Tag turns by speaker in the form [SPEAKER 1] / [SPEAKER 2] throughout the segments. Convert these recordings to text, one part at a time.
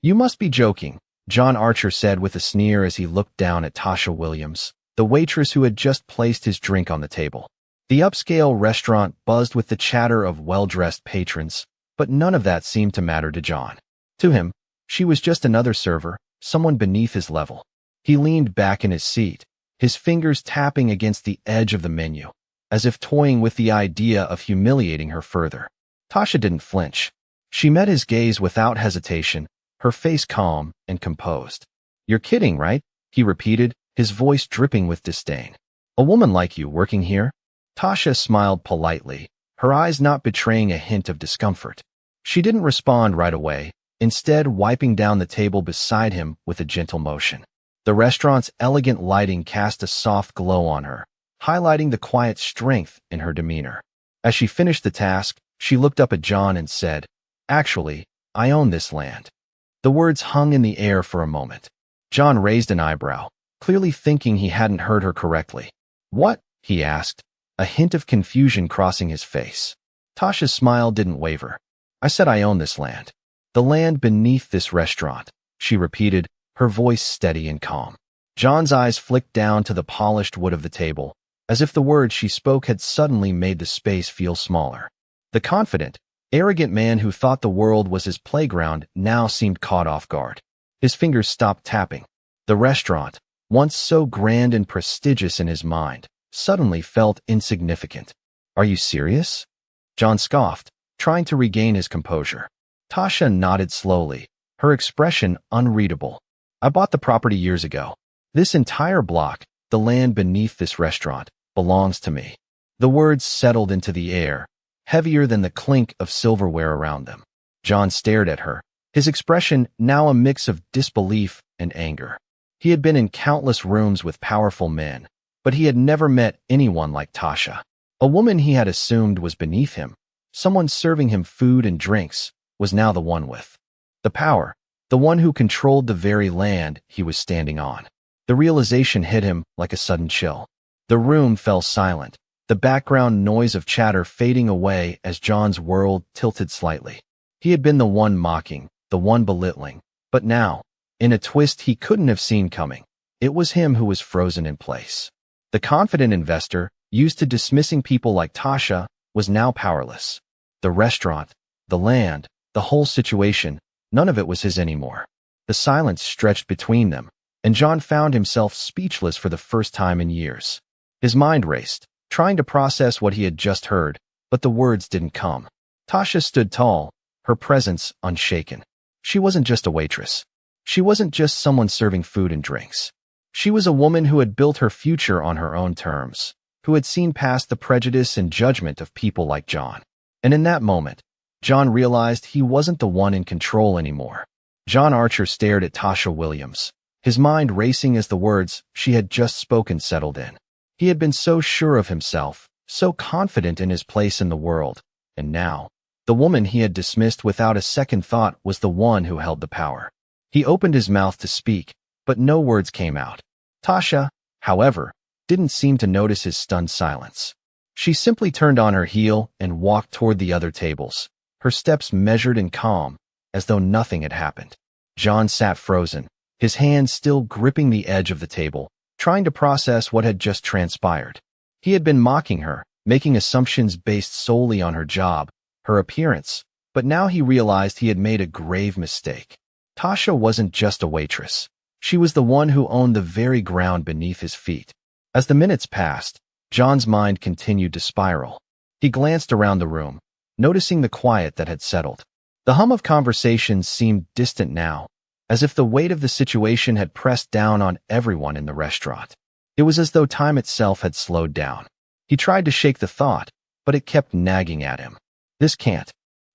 [SPEAKER 1] "You must be joking," John Archer said with a sneer as he looked down at Tasha Williams, the waitress who had just placed his drink on the table. The upscale restaurant buzzed with the chatter of well-dressed patrons, but none of that seemed to matter to John. To him, she was just another server, someone beneath his level. He leaned back in his seat, his fingers tapping against the edge of the menu, as if toying with the idea of humiliating her further. Tasha didn't flinch. She met his gaze without hesitation, her face calm and composed. "You're kidding, right?" he repeated, his voice dripping with disdain. "A woman like you working here?" Tasha smiled politely, her eyes not betraying a hint of discomfort. She didn't respond right away, instead wiping down the table beside him with a gentle motion. The restaurant's elegant lighting cast a soft glow on her, highlighting the quiet strength in her demeanor. As she finished the task, she looked up at John and said, "Actually, I own this land." The words hung in the air for a moment. John raised an eyebrow, clearly thinking he hadn't heard her correctly. "What?" he asked, a hint of confusion crossing his face. Tasha's smile didn't waver. "I said I own this land. The land beneath this restaurant," she repeated, her voice steady and calm. John's eyes flicked down to the polished wood of the table, as if the words she spoke had suddenly made the space feel smaller. The confident, arrogant man who thought the world was his playground now seemed caught off guard. His fingers stopped tapping. The restaurant, once so grand and prestigious in his mind, suddenly felt insignificant. "Are you serious?" John scoffed, trying to regain his composure. Tasha nodded slowly, her expression unreadable. "I bought the property years ago. This entire block, the land beneath this restaurant, belongs to me." The words settled into the air, heavier than the clink of silverware around them. John stared at her, his expression now a mix of disbelief and anger. He had been in countless rooms with powerful men, but he had never met anyone like Tasha. A woman he had assumed was beneath him, someone serving him food and drinks, was now the one with the power, the one who controlled the very land he was standing on. The realization hit him like a sudden chill. The room fell silent, the background noise of chatter fading away as John's world tilted slightly. He had been the one mocking, the one belittling, but now, in a twist he couldn't have seen coming, it was him who was frozen in place. The confident investor, used to dismissing people like Tasha, was now powerless. The restaurant, the land, the whole situation, none of it was his anymore. The silence stretched between them, and John found himself speechless for the first time in years. His mind raced, trying to process what he had just heard, but the words didn't come. Tasha stood tall, her presence unshaken. She wasn't just a waitress. She wasn't just someone serving food and drinks. She was a woman who had built her future on her own terms, who had seen past the prejudice and judgment of people like John. And in that moment, John realized he wasn't the one in control anymore. John Archer stared at Tasha Williams, his mind racing as the words she had just spoken settled in. He had been so sure of himself, so confident in his place in the world, and now, the woman he had dismissed without a second thought was the one who held the power. He opened his mouth to speak, but no words came out. Tasha, however, didn't seem to notice his stunned silence. She simply turned on her heel and walked toward the other tables, her steps measured and calm, as though nothing had happened. John sat frozen, his hands still gripping the edge of the table, trying to process what had just transpired. He had been mocking her, making assumptions based solely on her job, her appearance, but now he realized he had made a grave mistake. Tasha wasn't just a waitress. She was the one who owned the very ground beneath his feet. As the minutes passed, John's mind continued to spiral. He glanced around the room, noticing the quiet that had settled. The hum of conversations seemed distant now, as if the weight of the situation had pressed down on everyone in the restaurant. It was as though time itself had slowed down. He tried to shake the thought, but it kept nagging at him. "This can't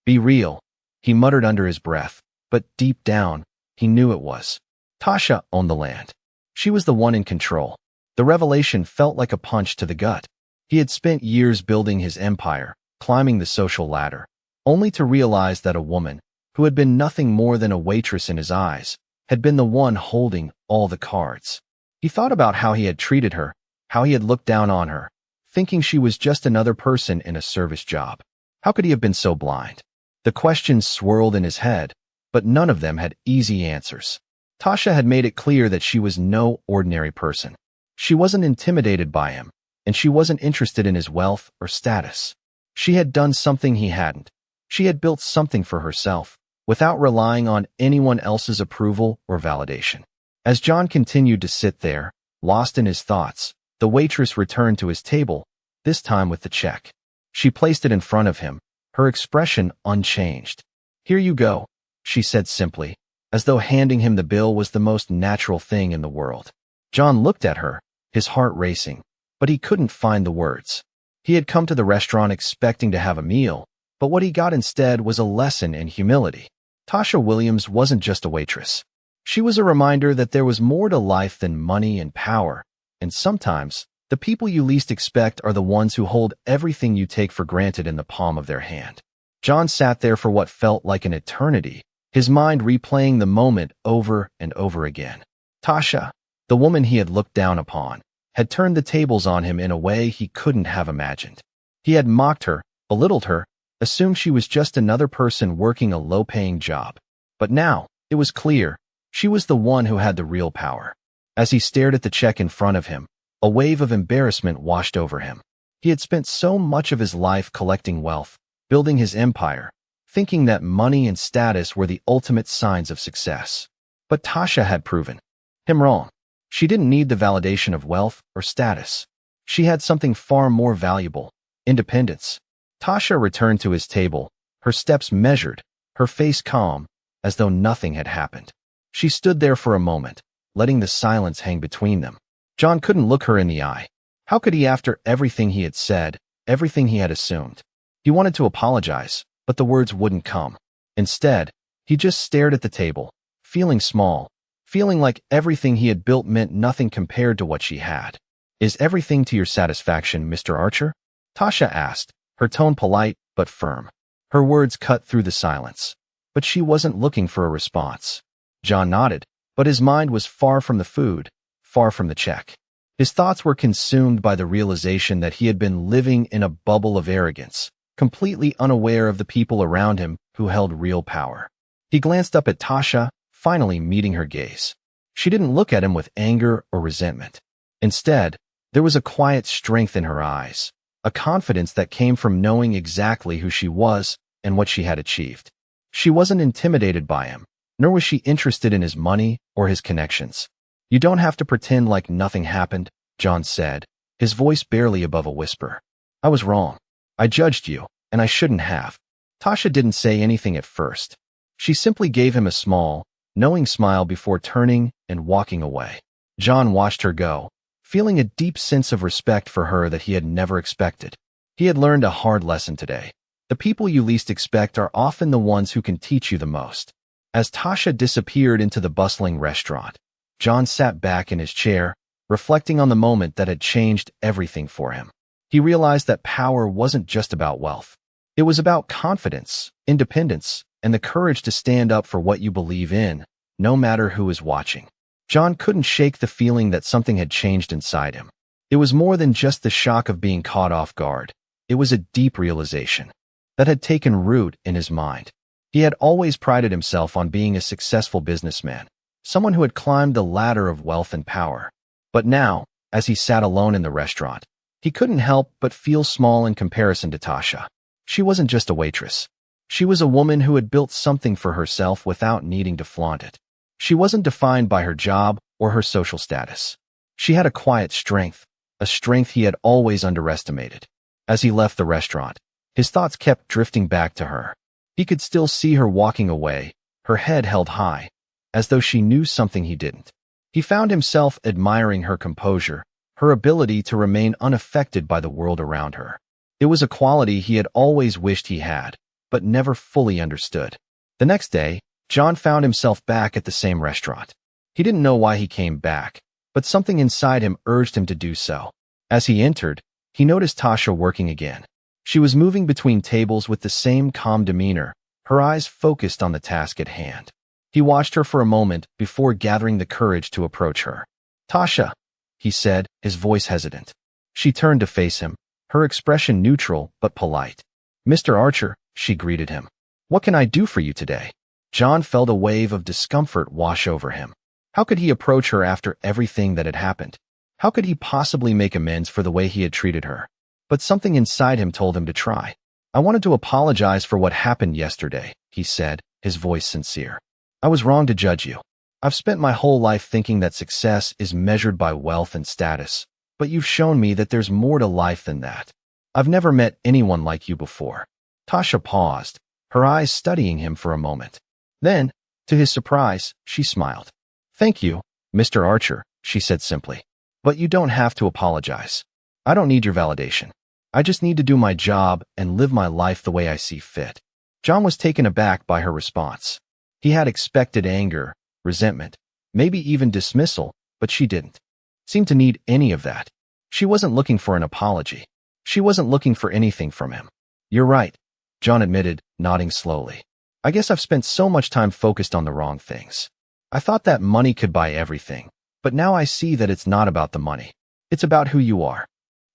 [SPEAKER 1] be real," he muttered under his breath, but deep down, he knew it was. Tasha owned the land. She was the one in control. The revelation felt like a punch to the gut. He had spent years building his empire, climbing the social ladder, only to realize that a woman, who had been nothing more than a waitress in his eyes, had been the one holding all the cards. He thought about how he had treated her, how he had looked down on her, thinking she was just another person in a service job. How could he have been so blind? The questions swirled in his head, but none of them had easy answers. Tasha had made it clear that she was no ordinary person. She wasn't intimidated by him, and she wasn't interested in his wealth or status. She had done something he hadn't. She had built something for herself, without relying on anyone else's approval or validation. As John continued to sit there, lost in his thoughts, the waitress returned to his table, this time with the check. She placed it in front of him, her expression unchanged. "Here you go," she said simply, as though handing him the bill was the most natural thing in the world. John looked at her, his heart racing, but he couldn't find the words. He had come to the restaurant expecting to have a meal, but what he got instead was a lesson in humility. Tasha Williams wasn't just a waitress. She was a reminder that there was more to life than money and power, and sometimes, the people you least expect are the ones who hold everything you take for granted in the palm of their hand. John sat there for what felt like an eternity, his mind replaying the moment over and over again. Tasha, the woman he had looked down upon, had turned the tables on him in a way he couldn't have imagined. He had mocked her, belittled her, assumed she was just another person working a low-paying job. But now, it was clear, she was the one who had the real power. As he stared at the check in front of him, a wave of embarrassment washed over him. He had spent so much of his life collecting wealth, building his empire, thinking that money and status were the ultimate signs of success. But Tasha had proven him wrong. She didn't need the validation of wealth or status. She had something far more valuable: independence. Tasha returned to his table, her steps measured, her face calm, as though nothing had happened. She stood there for a moment, letting the silence hang between them. John couldn't look her in the eye. How could he after everything he had said, everything he had assumed? He wanted to apologize, but the words wouldn't come. Instead, he just stared at the table, feeling small, feeling like everything he had built meant nothing compared to what she had. "Is everything to your satisfaction, Mr. Archer?" Tasha asked, her tone polite but firm. Her words cut through the silence. But she wasn't looking for a response. John nodded, but his mind was far from the food, far from the check. His thoughts were consumed by the realization that he had been living in a bubble of arrogance, completely unaware of the people around him who held real power. He glanced up at Tasha, finally meeting her gaze. She didn't look at him with anger or resentment. Instead, there was a quiet strength in her eyes, a confidence that came from knowing exactly who she was and what she had achieved. She wasn't intimidated by him, nor was she interested in his money or his connections. "You don't have to pretend like nothing happened," John said, his voice barely above a whisper. "I was wrong. I judged you, and I shouldn't have." Tasha didn't say anything at first. She simply gave him a small, knowing smile before turning and walking away. John watched her go, feeling a deep sense of respect for her that he had never expected. He had learned a hard lesson today. The people you least expect are often the ones who can teach you the most. As Tasha disappeared into the bustling restaurant, John sat back in his chair, reflecting on the moment that had changed everything for him. He realized that power wasn't just about wealth. It was about confidence, independence, and the courage to stand up for what you believe in, no matter who is watching. John couldn't shake the feeling that something had changed inside him. It was more than just the shock of being caught off guard. It was a deep realization that had taken root in his mind. He had always prided himself on being a successful businessman, someone who had climbed the ladder of wealth and power. But now, as he sat alone in the restaurant, he couldn't help but feel small in comparison to Tasha. She wasn't just a waitress. She was a woman who had built something for herself without needing to flaunt it. She wasn't defined by her job or her social status. She had a quiet strength, a strength he had always underestimated. As he left the restaurant, his thoughts kept drifting back to her. He could still see her walking away, her head held high, as though she knew something he didn't. He found himself admiring her composure, her ability to remain unaffected by the world around her. It was a quality he had always wished he had, but never fully understood. The next day, John found himself back at the same restaurant. He didn't know why he came back, but something inside him urged him to do so. As he entered, he noticed Tasha working again. She was moving between tables with the same calm demeanor, her eyes focused on the task at hand. He watched her for a moment before gathering the courage to approach her. "Tasha," he said, his voice hesitant. She turned to face him, her expression neutral but polite. "Mr. Archer," she greeted him. "What can I do for you today?" John felt a wave of discomfort wash over him. How could he approach her after everything that had happened? How could he possibly make amends for the way he had treated her? But something inside him told him to try. "I wanted to apologize for what happened yesterday," he said, his voice sincere. "I was wrong to judge you. I've spent my whole life thinking that success is measured by wealth and status, but you've shown me that there's more to life than that. I've never met anyone like you before." Tasha paused, her eyes studying him for a moment. Then, to his surprise, she smiled. "Thank you, Mr. Archer," she said simply. "But you don't have to apologize. I don't need your validation. I just need to do my job and live my life the way I see fit." John was taken aback by her response. He had expected anger, resentment, maybe even dismissal, but she didn't seem to need any of that. She wasn't looking for an apology. She wasn't looking for anything from him. "You're right," John admitted, nodding slowly. "I guess I've spent so much time focused on the wrong things. I thought that money could buy everything, but now I see that it's not about the money. It's about who you are."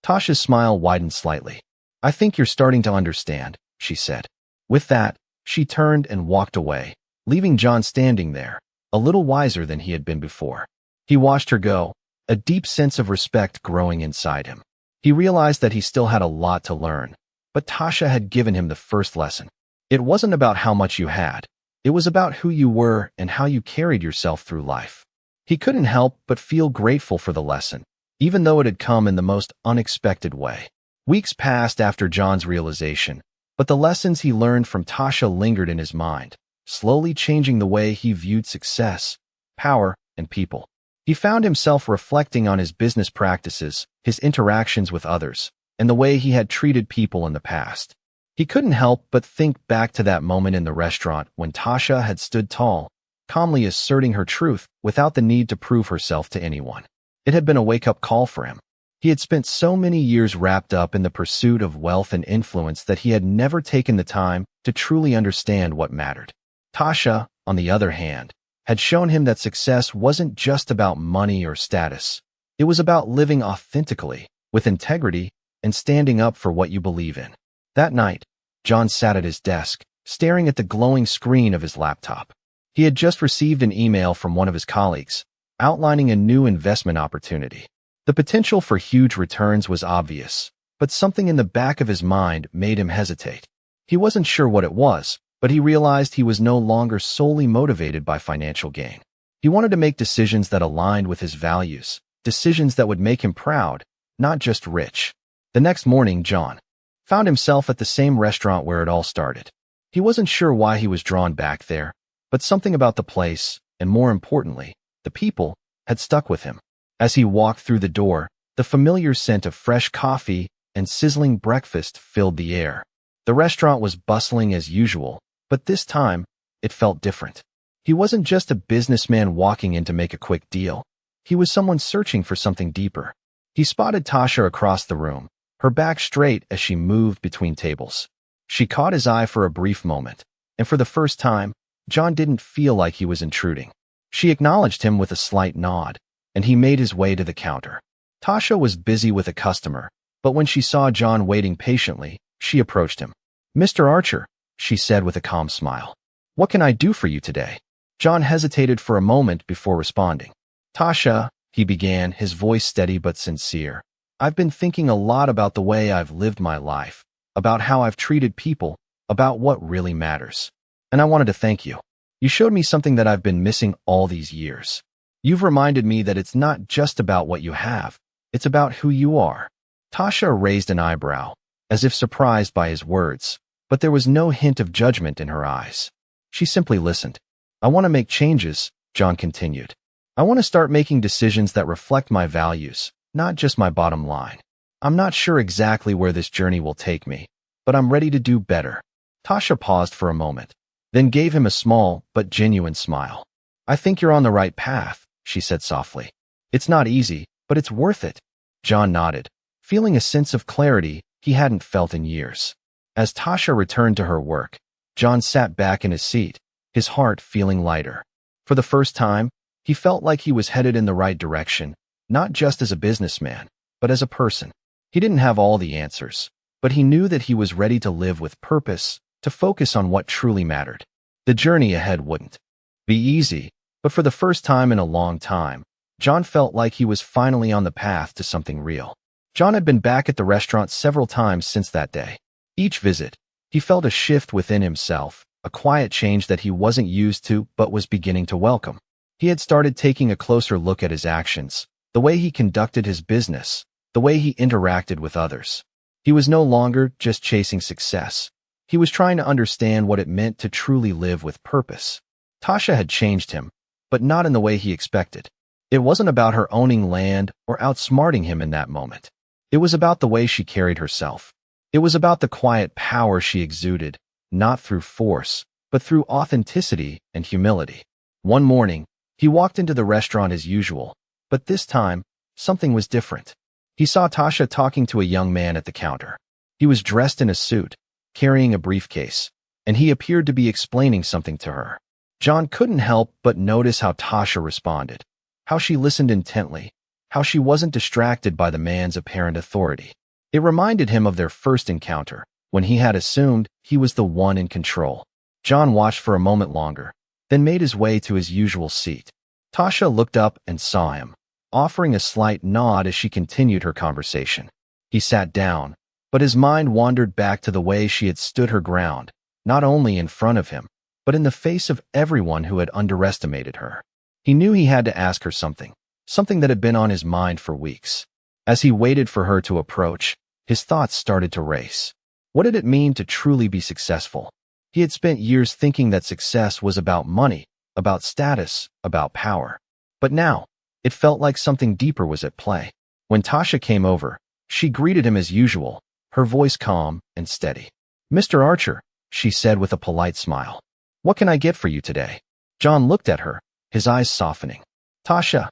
[SPEAKER 1] Tasha's smile widened slightly. "I think you're starting to understand," she said. With that, she turned and walked away, leaving John standing there, a little wiser than he had been before. He watched her go, a deep sense of respect growing inside him. He realized that he still had a lot to learn, but Tasha had given him the first lesson. It wasn't about how much you had. It was about who you were and how you carried yourself through life. He couldn't help but feel grateful for the lesson, even though it had come in the most unexpected way. Weeks passed after John's realization, but the lessons he learned from Tasha lingered in his mind, slowly changing the way he viewed success, power, and people. He found himself reflecting on his business practices, his interactions with others, and the way he had treated people in the past. He couldn't help but think back to that moment in the restaurant when Tasha had stood tall, calmly asserting her truth without the need to prove herself to anyone. It had been a wake-up call for him. He had spent so many years wrapped up in the pursuit of wealth and influence that he had never taken the time to truly understand what mattered. Tasha, on the other hand, had shown him that success wasn't just about money or status. It was about living authentically, with integrity, and standing up for what you believe in. That night, John sat at his desk, staring at the glowing screen of his laptop. He had just received an email from one of his colleagues, outlining a new investment opportunity. The potential for huge returns was obvious, but something in the back of his mind made him hesitate. He wasn't sure what it was, but he realized he was no longer solely motivated by financial gain. He wanted to make decisions that aligned with his values, decisions that would make him proud, not just rich. The next morning, John found himself at the same restaurant where it all started. He wasn't sure why he was drawn back there, but something about the place, and more importantly, the people, had stuck with him. As he walked through the door, the familiar scent of fresh coffee and sizzling breakfast filled the air. The restaurant was bustling as usual, but this time, it felt different. He wasn't just a businessman walking in to make a quick deal. He was someone searching for something deeper. He spotted Tasha across the room, her back straight as she moved between tables. She caught his eye for a brief moment, and for the first time, John didn't feel like he was intruding. She acknowledged him with a slight nod, and he made his way to the counter. Tasha was busy with a customer, but when she saw John waiting patiently, she approached him. "Mr. Archer," she said with a calm smile. "What can I do for you today?" John hesitated for a moment before responding. "Tasha," he began, his voice steady but sincere, "I've been thinking a lot about the way I've lived my life, about how I've treated people, about what really matters. And I wanted to thank you. You showed me something that I've been missing all these years. You've reminded me that it's not just about what you have, it's about who you are." Tasha raised an eyebrow, as if surprised by his words, but there was no hint of judgment in her eyes. She simply listened. "I want to make changes," John continued. "I want to start making decisions that reflect my values, not just my bottom line. I'm not sure exactly where this journey will take me, but I'm ready to do better." Tasha paused for a moment, then gave him a small but genuine smile. "I think you're on the right path," she said softly. "It's not easy, but it's worth it." John nodded, feeling a sense of clarity he hadn't felt in years. As Tasha returned to her work, John sat back in his seat, his heart feeling lighter. For the first time, he felt like he was headed in the right direction, not just as a businessman, but as a person. He didn't have all the answers, but he knew that he was ready to live with purpose, to focus on what truly mattered. The journey ahead wouldn't be easy, but for the first time in a long time, John felt like he was finally on the path to something real. John had been back at the restaurant several times since that day. Each visit, he felt a shift within himself, a quiet change that he wasn't used to but was beginning to welcome. He had started taking a closer look at his actions, the way he conducted his business, the way he interacted with others. He was no longer just chasing success. He was trying to understand what it meant to truly live with purpose. Tasha had changed him, but not in the way he expected. It wasn't about her owning land or outsmarting him in that moment. It was about the way she carried herself. It was about the quiet power she exuded, not through force, but through authenticity and humility. One morning, he walked into the restaurant as usual, but this time, something was different. He saw Tasha talking to a young man at the counter. He was dressed in a suit, carrying a briefcase, and he appeared to be explaining something to her. John couldn't help but notice how Tasha responded, how she listened intently, how she wasn't distracted by the man's apparent authority. It reminded him of their first encounter, when he had assumed he was the one in control. John watched for a moment longer, then made his way to his usual seat. Tasha looked up and saw him, offering a slight nod as she continued her conversation. He sat down, but his mind wandered back to the way she had stood her ground, not only in front of him, but in the face of everyone who had underestimated her. He knew he had to ask her something that had been on his mind for weeks. As he waited for her to approach, his thoughts started to race. What did it mean to truly be successful? He had spent years thinking that success was about money, about status, about power. But now, it felt like something deeper was at play. When Tasha came over, she greeted him as usual, her voice calm and steady. "Mr. Archer," she said with a polite smile. "What can I get for you today?" John looked at her, his eyes softening. "Tasha,"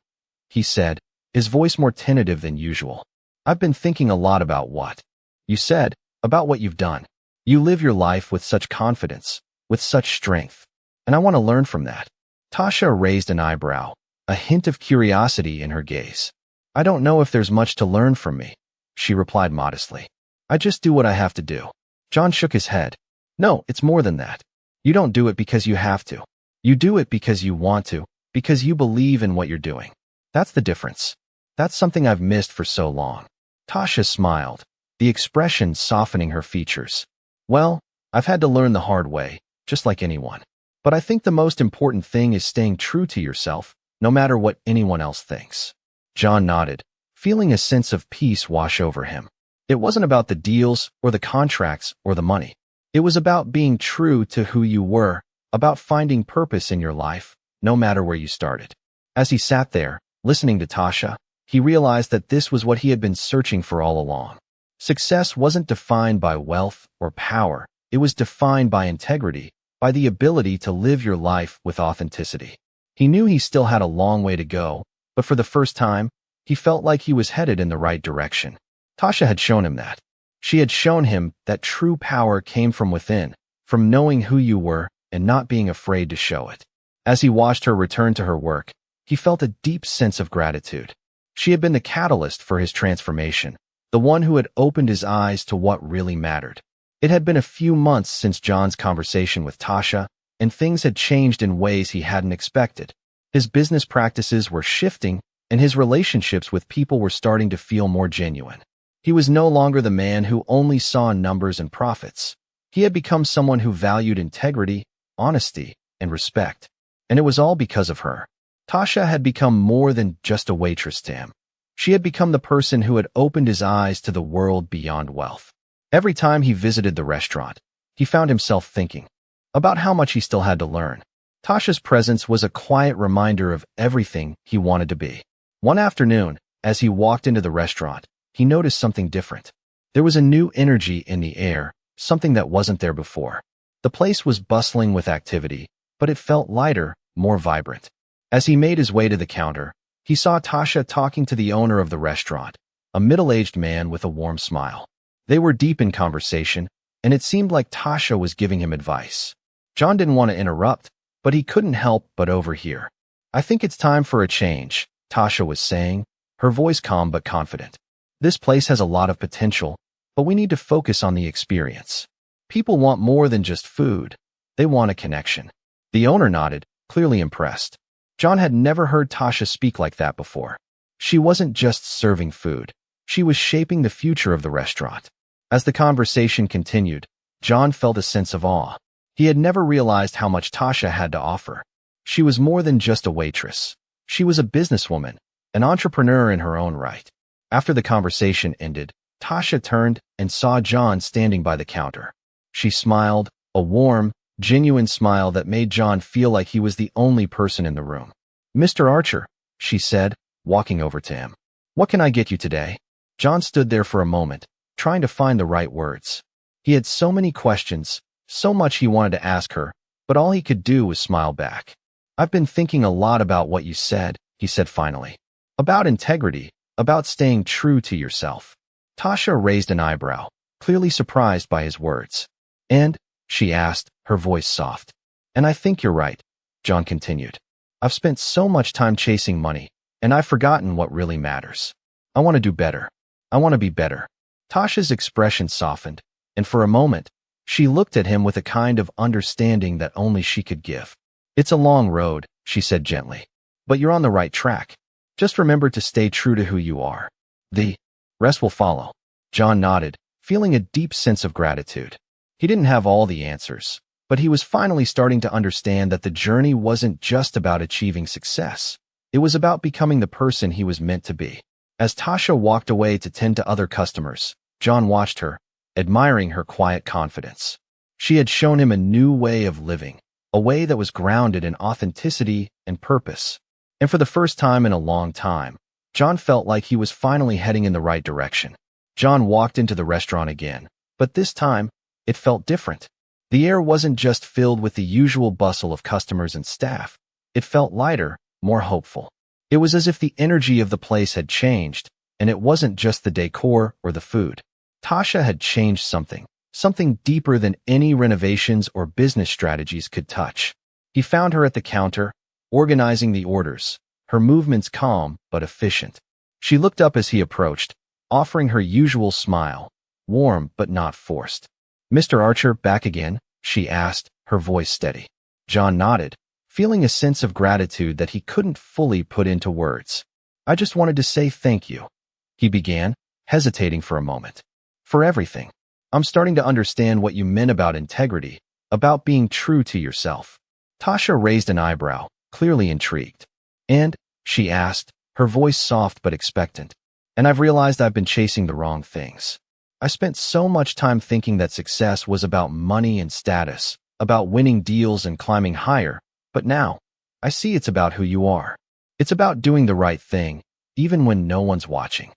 [SPEAKER 1] he said, his voice more tentative than usual. "I've been thinking a lot about what you said, about what you've done. You live your life with such confidence, with such strength, and I want to learn from that." Tasha raised an eyebrow, a hint of curiosity in her gaze. "I don't know if there's much to learn from me," she replied modestly. "I just do what I have to do." John shook his head. "No, it's more than that. You don't do it because you have to. You do it because you want to, because you believe in what you're doing. That's the difference. That's something I've missed for so long." Tasha smiled, the expression softening her features. "Well, I've had to learn the hard way, just like anyone. But I think the most important thing is staying true to yourself, no matter what anyone else thinks." John nodded, feeling a sense of peace wash over him. It wasn't about the deals or the contracts or the money. It was about being true to who you were, about finding purpose in your life, no matter where you started. As he sat there, listening to Tasha, he realized that this was what he had been searching for all along. Success wasn't defined by wealth or power. It was defined by integrity, by the ability to live your life with authenticity. He knew he still had a long way to go, but for the first time, he felt like he was headed in the right direction. Tasha had shown him that. She had shown him that true power came from within, from knowing who you were and not being afraid to show it. As he watched her return to her work, he felt a deep sense of gratitude. She had been the catalyst for his transformation, the one who had opened his eyes to what really mattered. It had been a few months since John's conversation with Tasha, and things had changed in ways he hadn't expected. His business practices were shifting, and his relationships with people were starting to feel more genuine. He was no longer the man who only saw numbers and profits. He had become someone who valued integrity, honesty, and respect. And it was all because of her. Tasha had become more than just a waitress to him. She had become the person who had opened his eyes to the world beyond wealth. Every time he visited the restaurant, he found himself thinking about how much he still had to learn. Tasha's presence was a quiet reminder of everything he wanted to be. One afternoon, as he walked into the restaurant, he noticed something different. There was a new energy in the air, something that wasn't there before. The place was bustling with activity, but it felt lighter, more vibrant. As he made his way to the counter, he saw Tasha talking to the owner of the restaurant, a middle-aged man with a warm smile. They were deep in conversation, and it seemed like Tasha was giving him advice. John didn't want to interrupt, but he couldn't help but overhear. "I think it's time for a change," Tasha was saying, her voice calm but confident. "This place has a lot of potential, but we need to focus on the experience. People want more than just food. They want a connection." The owner nodded, clearly impressed. John had never heard Tasha speak like that before. She wasn't just serving food. She was shaping the future of the restaurant. As the conversation continued, John felt a sense of awe. He had never realized how much Tasha had to offer. She was more than just a waitress. She was a businesswoman, an entrepreneur in her own right. After the conversation ended, Tasha turned and saw John standing by the counter. She smiled, a warm, genuine smile that made John feel like he was the only person in the room. "Mr. Archer," she said, walking over to him. "What can I get you today?" John stood there for a moment, trying to find the right words. He had so many questions, so much he wanted to ask her, but all he could do was smile back. "I've been thinking a lot about what you said," he said finally. "About integrity, about staying true to yourself." Tasha raised an eyebrow, clearly surprised by his words. "And?" she asked, her voice soft. "And I think you're right," John continued. "I've spent so much time chasing money, and I've forgotten what really matters. I want to do better. I want to be better." Tasha's expression softened, and for a moment, she looked at him with a kind of understanding that only she could give. "It's a long road," she said gently, "but you're on the right track. Just remember to stay true to who you are. The rest will follow." John nodded, feeling a deep sense of gratitude. He didn't have all the answers, but he was finally starting to understand that the journey wasn't just about achieving success. It was about becoming the person he was meant to be. As Tasha walked away to tend to other customers, John watched her, admiring her quiet confidence. She had shown him a new way of living, a way that was grounded in authenticity and purpose. And for the first time in a long time, John felt like he was finally heading in the right direction. John walked into the restaurant again, but this time, it felt different. The air wasn't just filled with the usual bustle of customers and staff. It felt lighter, more hopeful. It was as if the energy of the place had changed, and it wasn't just the decor or the food. Tasha had changed something deeper than any renovations or business strategies could touch. He found her at the counter, organizing the orders, her movements calm but efficient. She looked up as he approached, offering her usual smile, warm but not forced. "Mr. Archer, back again?" she asked, her voice steady. John nodded, feeling a sense of gratitude that he couldn't fully put into words. "I just wanted to say thank you," he began, hesitating for a moment. "For everything. I'm starting to understand what you meant about integrity, about being true to yourself." Tasha raised an eyebrow, clearly intrigued. "And?" she asked, her voice soft but expectant. "And I've realized I've been chasing the wrong things. I spent so much time thinking that success was about money and status, about winning deals and climbing higher, but now, I see it's about who you are. It's about doing the right thing, even when no one's watching."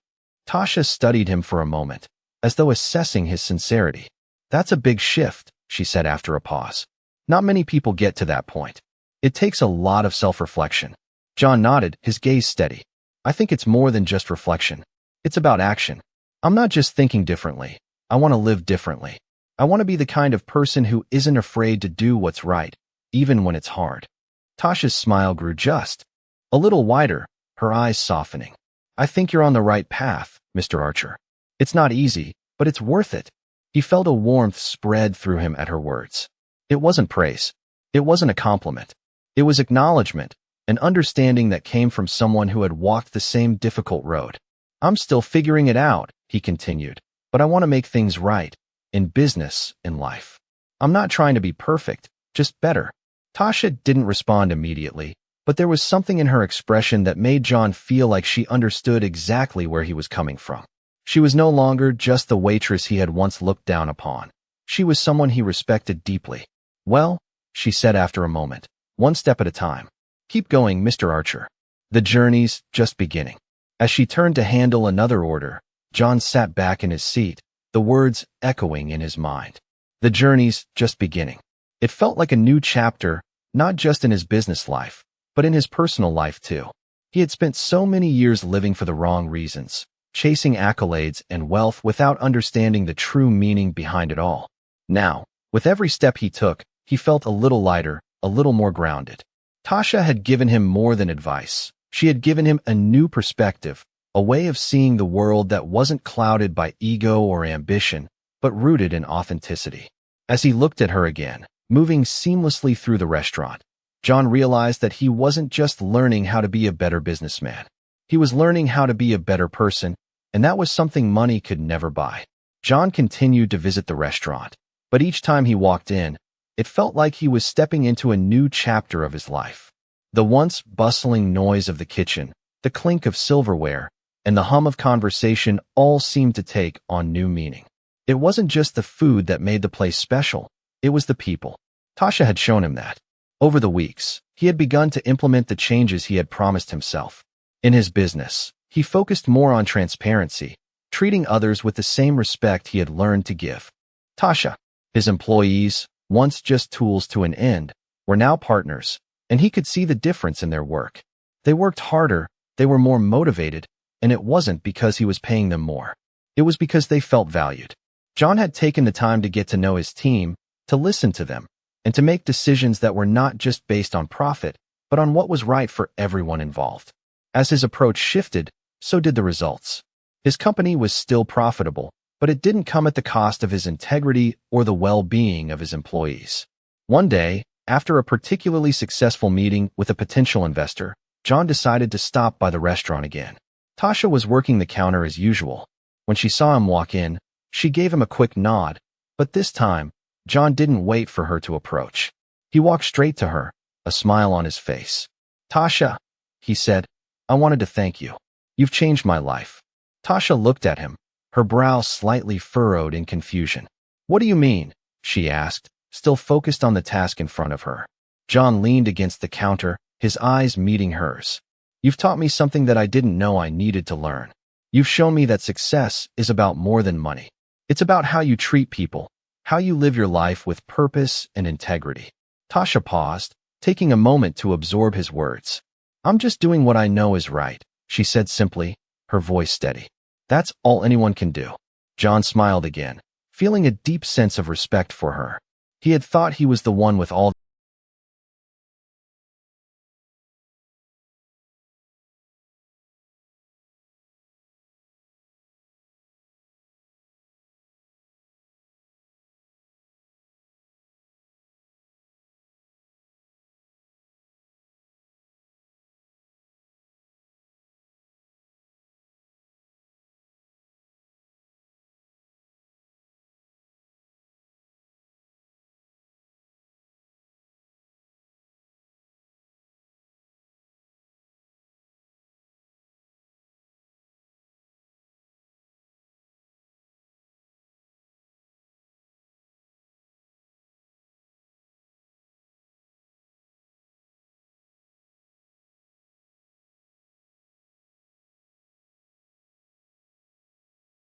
[SPEAKER 1] Tasha studied him for a moment, as though assessing his sincerity. "That's a big shift," she said after a pause. "Not many people get to that point. It takes a lot of self-reflection." John nodded, his gaze steady. "I think it's more than just reflection. It's about action. I'm not just thinking differently. I want to live differently. I want to be the kind of person who isn't afraid to do what's right, even when it's hard." Tasha's smile grew just a little wider, her eyes softening. "I think you're on the right path, Mr. Archer. It's not easy, but it's worth it." He felt a warmth spread through him at her words. It wasn't praise. It wasn't a compliment. It was acknowledgement, an understanding that came from someone who had walked the same difficult road. "I'm still figuring it out," he continued, "but I want to make things right, in business, in life. I'm not trying to be perfect, just better." Tasha didn't respond immediately, but there was something in her expression that made John feel like she understood exactly where he was coming from. She was no longer just the waitress he had once looked down upon. She was someone he respected deeply. "Well," she said after a moment, "one step at a time. Keep going, Mr. Archer. The journey's just beginning." As she turned to handle another order, John sat back in his seat, the words echoing in his mind. The journey's just beginning. It felt like a new chapter, not just in his business life, but in his personal life too. He had spent so many years living for the wrong reasons, chasing accolades and wealth without understanding the true meaning behind it all. Now, with every step he took, he felt a little lighter, a little more grounded. Tasha had given him more than advice. She had given him a new perspective, a way of seeing the world that wasn't clouded by ego or ambition, but rooted in authenticity. As he looked at her again, moving seamlessly through the restaurant, John realized that he wasn't just learning how to be a better businessman. He was learning how to be a better person, and that was something money could never buy. John continued to visit the restaurant, but each time he walked in, it felt like he was stepping into a new chapter of his life. The once bustling noise of the kitchen, the clink of silverware, and the hum of conversation all seemed to take on new meaning. It wasn't just the food that made the place special, it was the people. Tasha had shown him that. Over the weeks, he had begun to implement the changes he had promised himself. In his business, he focused more on transparency, treating others with the same respect he had learned to give. Tasha, his employees, once just tools to an end, were now partners, and he could see the difference in their work. They worked harder, they were more motivated, and it wasn't because he was paying them more. It was because they felt valued. John had taken the time to get to know his team, to listen to them, and to make decisions that were not just based on profit, but on what was right for everyone involved. As his approach shifted, so did the results. His company was still profitable, but it didn't come at the cost of his integrity or the well-being of his employees. One day, after a particularly successful meeting with a potential investor, John decided to stop by the restaurant again. Tasha was working the counter as usual. When she saw him walk in, she gave him a quick nod, but this time, John didn't wait for her to approach. He walked straight to her, a smile on his face. "Tasha," he said, "I wanted to thank you. You've changed my life." Tasha looked at him, her brow slightly furrowed in confusion. "What do you mean?" she asked, still focused on the task in front of her. John leaned against the counter, his eyes meeting hers. "You've taught me something that I didn't know I needed to learn. You've shown me that success is about more than money. It's about how you treat people, how you live your life with purpose and integrity." Tasha paused, taking a moment to absorb his words. "I'm just doing what I know is right," she said simply, her voice steady. "That's all anyone can do." John smiled again, feeling a deep sense of respect for her. He had thought he was the one with all